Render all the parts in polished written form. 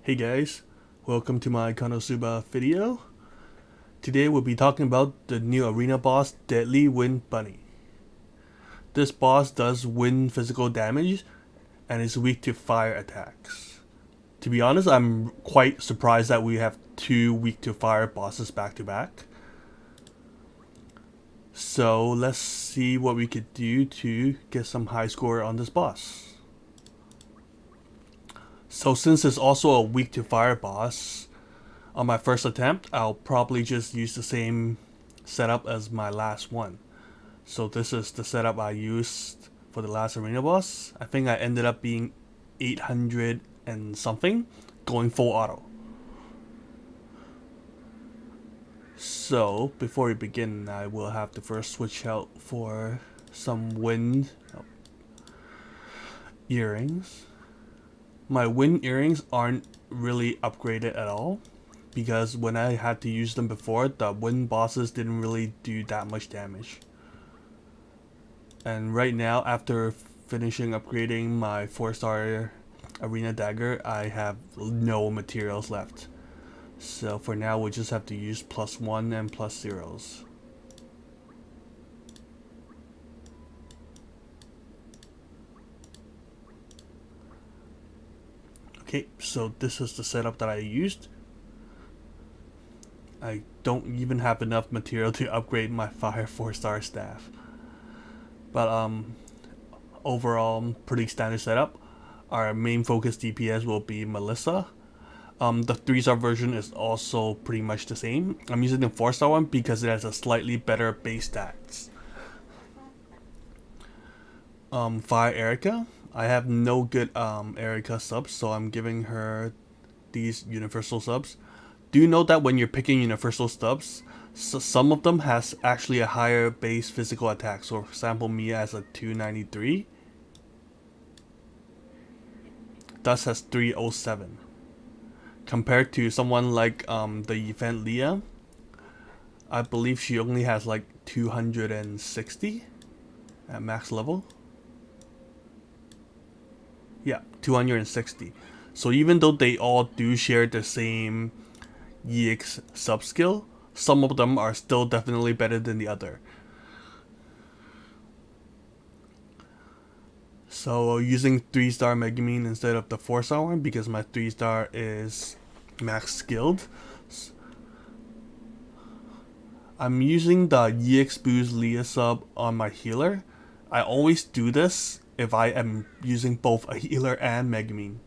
Hey guys, welcome to my KONOSUBA video. Today we'll be talking about the new arena boss, Deadly Wind Bunny. This boss does wind physical damage and is weak to fire attacks. To be honest, I'm quite surprised that we have two weak to fire bosses back to back. So let's see what we could do to get some high score on this boss. So since it's also a weak to fire boss, on my first attempt, I'll probably just use the same setup as my last one. So this is the setup I used for the last arena boss. I think I ended up being 800 and something, going full auto. So before we begin, I will have to first switch out for some wind earrings. My wind earrings aren't really upgraded at all, because when I had to use them before, the wind bosses didn't really do that much damage. And right now, after finishing upgrading my 4-star arena dagger, I have no materials left. So for now, we just have to use +1 and +0s. Okay, so this is the setup that I used. I don't even have enough material to upgrade my fire 4-star staff. But overall, pretty standard setup. Our main focus DPS will be Melissa. The 3-star version is also pretty much the same. I'm using the 4-star one because it has a slightly better base stats. Fire Erica. I have no good Erica subs, so I'm giving her these universal subs. Do note that when you're picking universal subs, so some of them has actually a higher base physical attack. So for example, Mia has a 293. Dust has 307. Compared to someone like the event Leah, I believe she only has like 260 at max level. Yeah, 260. So even though they all do share the same EX sub skill, some of them are still definitely better than the other. So using 3-star Megumin instead of the 4-star one because my 3-star is max skilled. I'm using the EX boost Leah sub on my healer. I always do this if I am using both a healer and Megumin.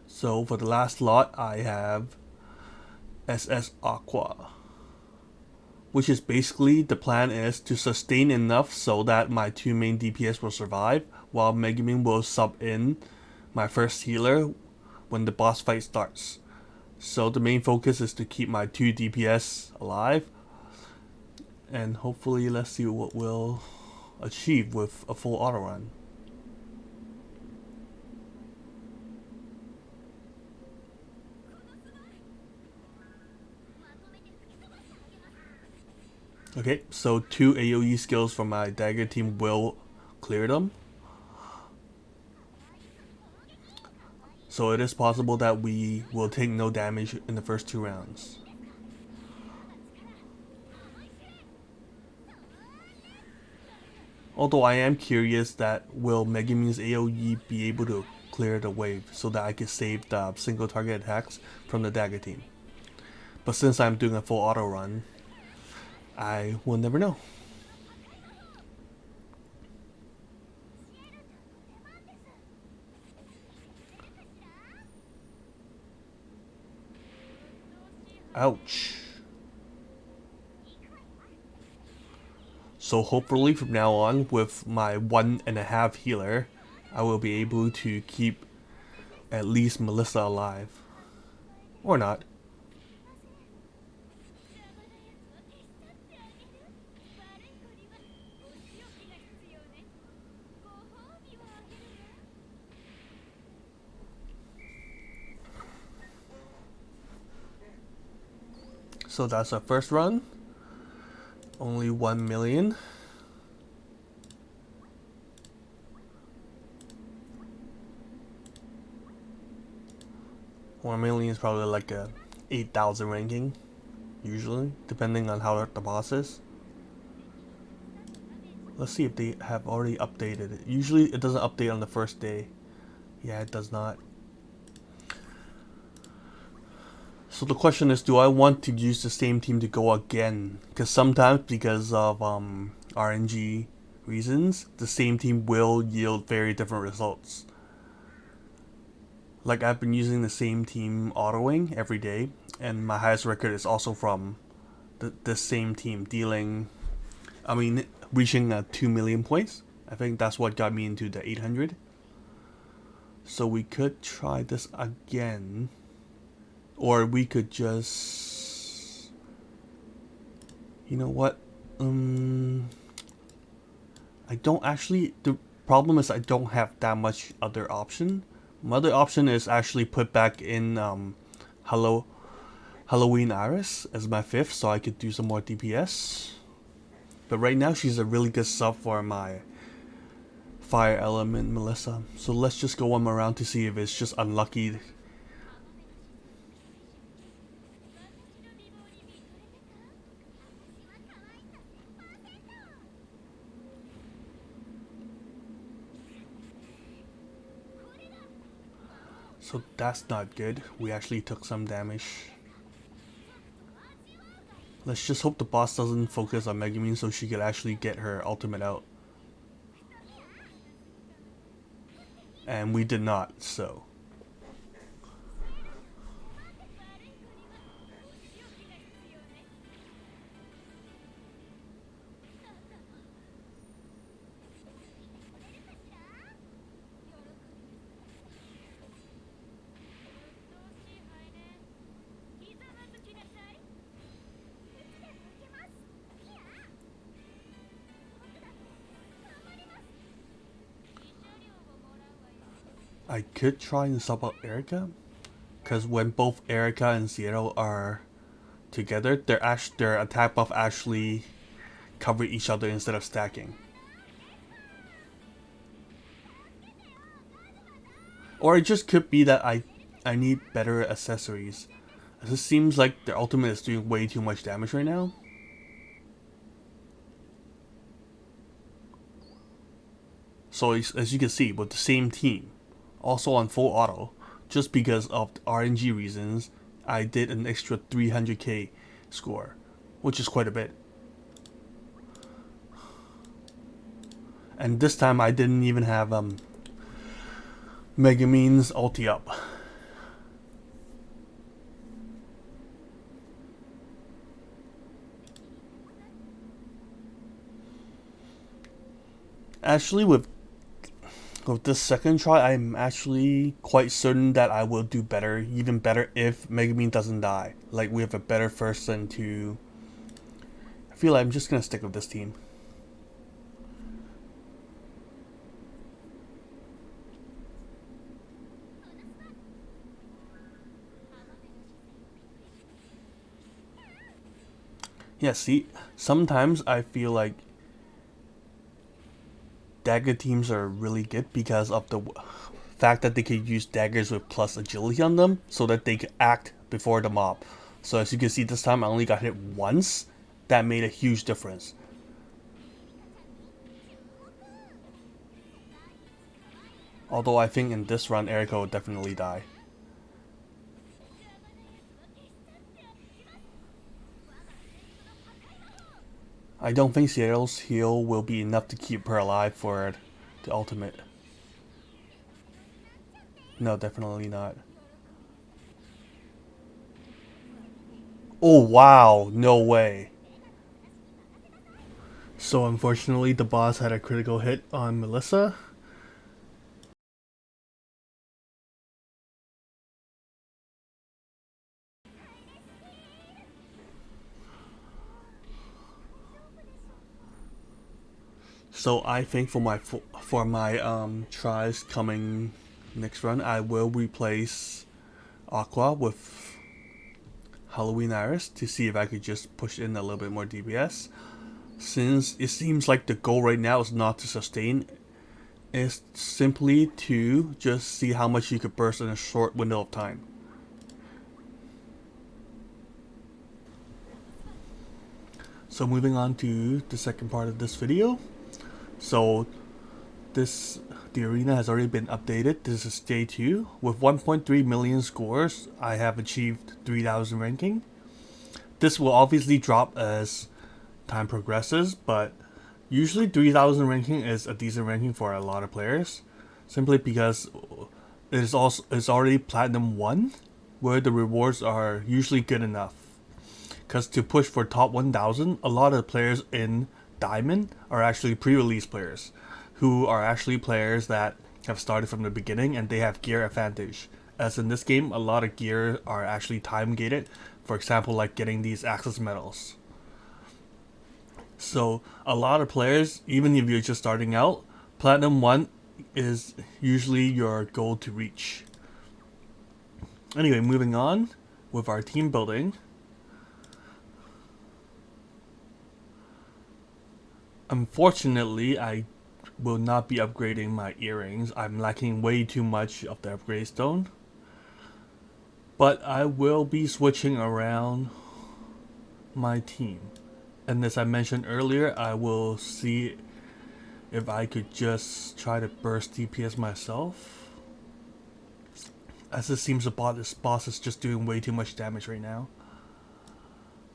So for the last lot, I have SS Aqua, which is basically the plan is to sustain enough so that my two main DPS will survive, while Megumin will sub in my first healer when the boss fight starts. So the main focus is to keep my two DPS alive, and hopefully let's see what we'll achieve with a full auto run. Okay, so 2 AoE skills from my dagger team will clear them. So it is possible that we will take no damage in the first 2 rounds. Although I am curious that will Megumin's AoE be able to clear the wave so that I can save the single target attacks from the dagger team. But since I'm doing a full auto run, I will never know. Ouch. So hopefully from now on, with my 1.5 healer, I will be able to keep at least Melissa alive. Or not. So that's our first run. Only 1 million. 1 million is probably like a 8,000 ranking, usually, depending on how the boss is. Let's see if they have already updated it. Usually it doesn't update on the first day. Yeah, it does not. So the question is, do I want to use the same team to go again? Because sometimes, because of RNG reasons, the same team will yield very different results. Like, I've been using the same team autoing every day, and my highest record is also from the same team dealing, reaching 2 million points. I think that's what got me into the 800. So we could try this again. Or we could just... You know what? I don't actually... The problem is I don't have that much other option. My other option is actually put back in Halloween Iris as my 5th, so I could do some more DPS. But right now she's a really good sub for my Fire Element Melissa. So let's just go one more round to see if it's just unlucky. So that's not good. We actually took some damage. Let's just hope the boss doesn't focus on Megumin so she could actually get her ultimate out. And we did not, so. I could try and sub out Erica, because when both Erica and Zero are together, their attack buff actually cover each other instead of stacking. Or it just could be that I need better accessories. It seems like their ultimate is doing way too much damage right now. So as you can see, with the same team, also on full auto, just because of RNG reasons, I did an extra 300k score, which is quite a bit. And this time I didn't even have Megumin's ulti up. Actually, with this second try, I'm actually quite certain that I will do better, even better, if Megumin doesn't die. Like, we have a better first and two. I feel like I'm just gonna stick with this team. Yeah, see, sometimes I feel like dagger teams are really good because of the fact that they can use daggers with plus agility on them so that they can act before the mob. So as you can see, this time I only got hit once. That made a huge difference. Although I think in this run, Erica will definitely die. I don't think Seattle's heal will be enough to keep her alive for the ultimate. No, definitely not. Oh wow, no way. So unfortunately the boss had a critical hit on Melissa. So I think for my tries coming next run, I will replace Aqua with Halloween Iris to see if I could just push in a little bit more DPS. Since it seems like the goal right now is not to sustain, it's simply to just see how much you could burst in a short window of time. So moving on to the second part of this video. So the arena has already been updated. This is day 2. With 1.3 million scores, I have achieved 3000 ranking. This will obviously drop as time progresses, but usually 3000 ranking is a decent ranking for a lot of players, simply because it's already Platinum 1, where the rewards are usually good enough. Because to push for top 1000, a lot of the players in Diamond are actually pre-release players, who are actually players that have started from the beginning and they have gear advantage. As in this game, a lot of gear are actually time gated, for example like getting these access medals. So a lot of players, even if you're just starting out, Platinum 1 is usually your goal to reach. Anyway, moving on with our team building. Unfortunately, I will not be upgrading my earrings. I'm lacking way too much of the upgrade stone. But I will be switching around my team. And as I mentioned earlier, I will see if I could just try to burst DPS myself. As it seems this boss is just doing way too much damage right now.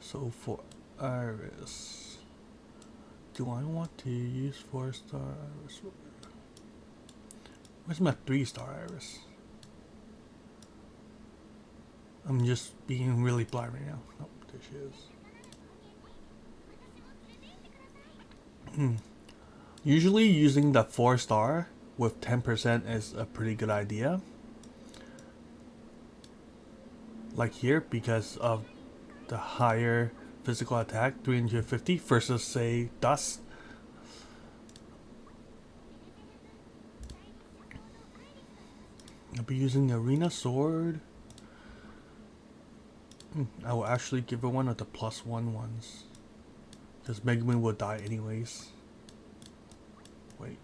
So for Iris, do I want to use 4-star Iris? Where's my 3-star Iris? I'm just being really blind right now. Oh, there she is. Usually using the 4-star with 10% is a pretty good idea. Like here, because of the higher physical attack, 350 versus say Dust. I'll be using the Arena Sword. I will actually give her one of the +1 ones, because Megumin will die anyways. Wait,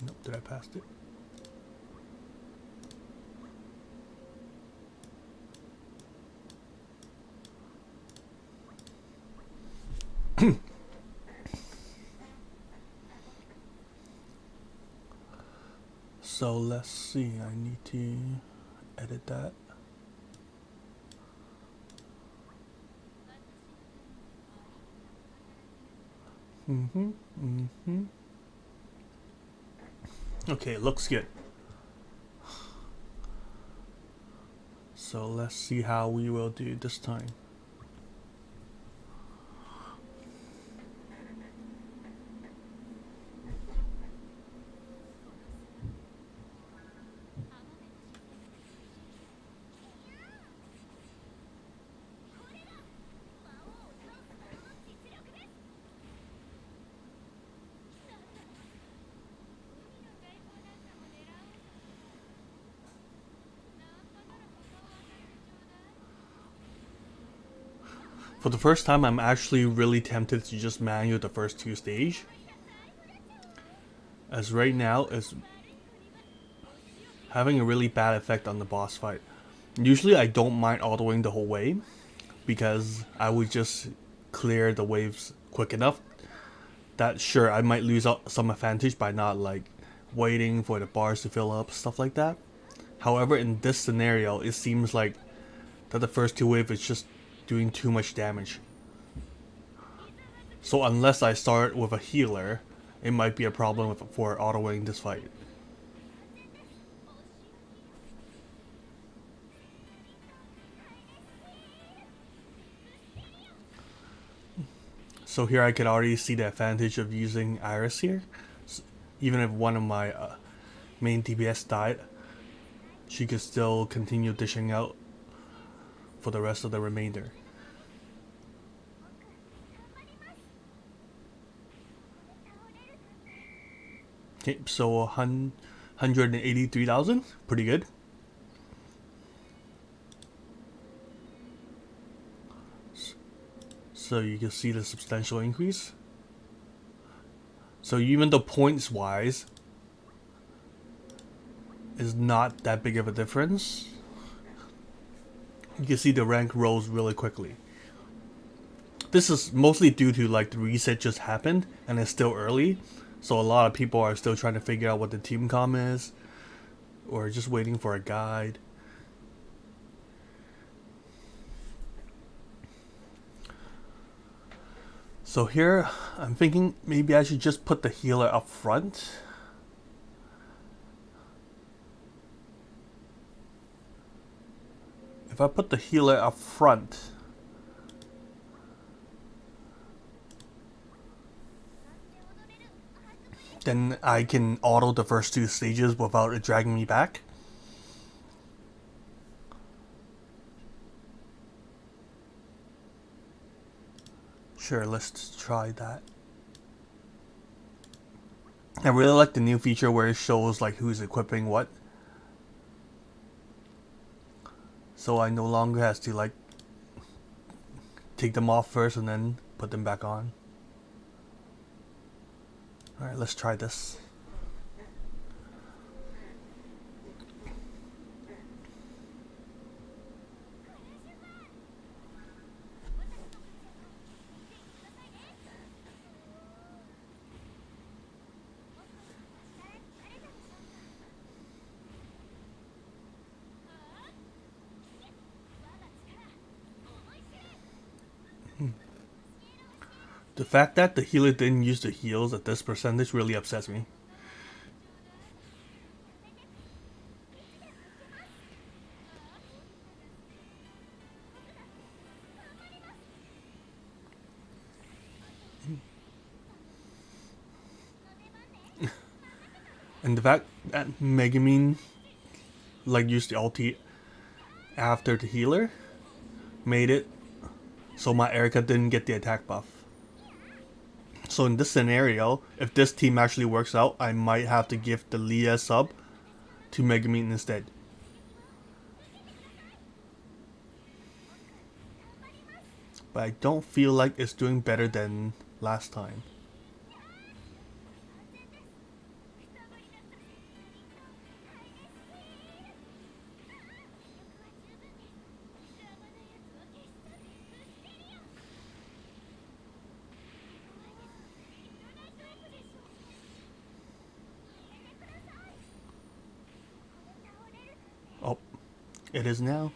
nope, did I pass it? So let's see, I need to edit that. Okay, looks good. So let's see how we will do this time. For the first time, I'm actually really tempted to just manual the first 2 stages. As right now is having a really bad effect on the boss fight. Usually I don't mind autoing the whole way, because I would just clear the waves quick enough that sure I might lose out some advantage by not like waiting for the bars to fill up, stuff like that. However, in this scenario, it seems like that the first 2 waves is just doing too much damage. So unless I start with a healer, it might be a problem for autoing this fight. So here I can already see the advantage of using Iris here. So even if one of my main DPS died, she could still continue dishing out for the rest of the remainder. Okay, so 183,000, pretty good. So you can see the substantial increase. So even though points wise is not that big of a difference, you can see the rank rose really quickly. This is mostly due to like the reset just happened and it's still early, so a lot of people are still trying to figure out what the team com is, or just waiting for a guide. So here, I'm thinking maybe I should just put the healer up front. If I put the healer up front, then I can auto the first two stages without it dragging me back. Sure, let's try that. I really like the new feature where it shows like who's equipping what. So I no longer have to like take them off first and then put them back on. Alright, let's try this. The fact that the healer didn't use the heals at this percentage really upsets me. And the fact that Megumin like used the ulti after the healer made it so my Erica didn't get the attack buff. So in this scenario, if this team actually works out, I might have to give the Leah sub to Megumin instead. But I don't feel like it's doing better than last time. Oh, it is now.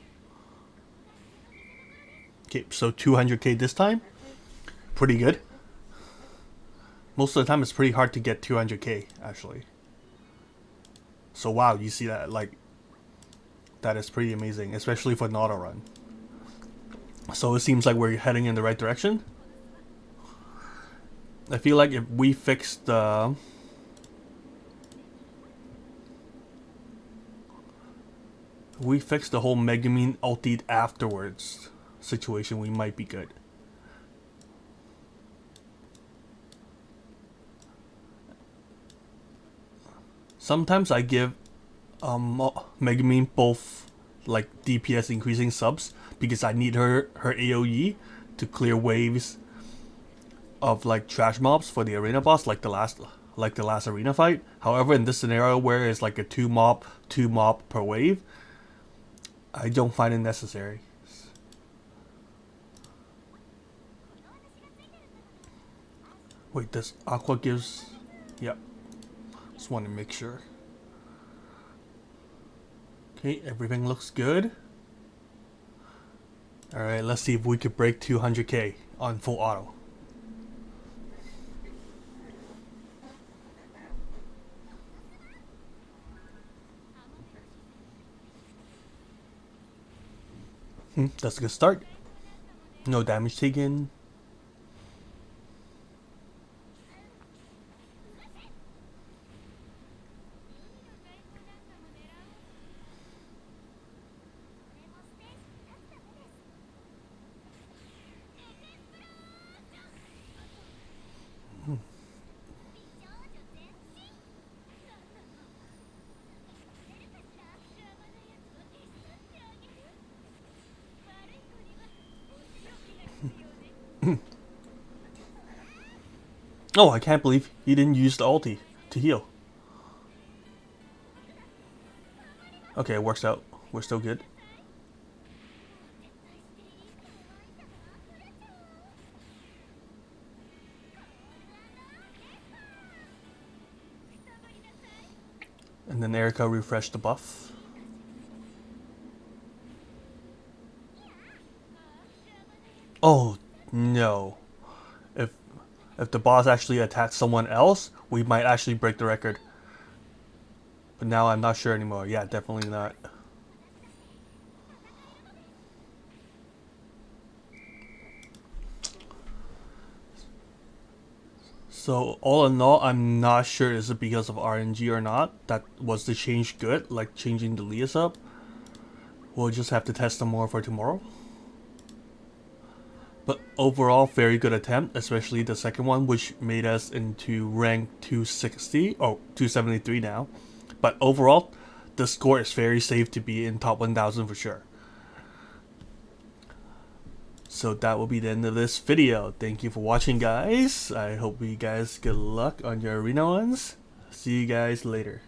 Okay, so 200k this time. Pretty good. Most of the time it's pretty hard to get 200k actually. So wow, you see that, like, that is pretty amazing, especially for an auto run. So it seems like we're heading in the right direction. I feel like if we fix the whole Megumin ultied afterwards situation, we might be good. Sometimes I give Megumin both like DPS increasing subs because I need her AoE to clear waves of like trash mobs for the arena boss, like the last arena fight. However, in this scenario where it's like a two mob per wave, I don't find it necessary. Wait, this Aqua gives... Yep. Just want to make sure. Okay, everything looks good. Alright, let's see if we could break 200k on full auto. That's a good start. No damage taken. Oh, I can't believe he didn't use the ulti to heal. Okay, it works out. We're still good. And then Erica refreshed the buff. Oh no. If if the boss actually attacks someone else, we might actually break the record. But now I'm not sure anymore. Yeah, definitely not. So all in all, I'm not sure is it because of RNG or not. That was the change good, like changing the Leas up. We'll just have to test them more for tomorrow. But overall, very good attempt, especially the second one, which made us into rank 260, or 273 now. But overall, the score is very safe to be in top 1000 for sure. So that will be the end of this video. Thank you for watching, guys. I hope you guys good luck on your arena ones. See you guys later.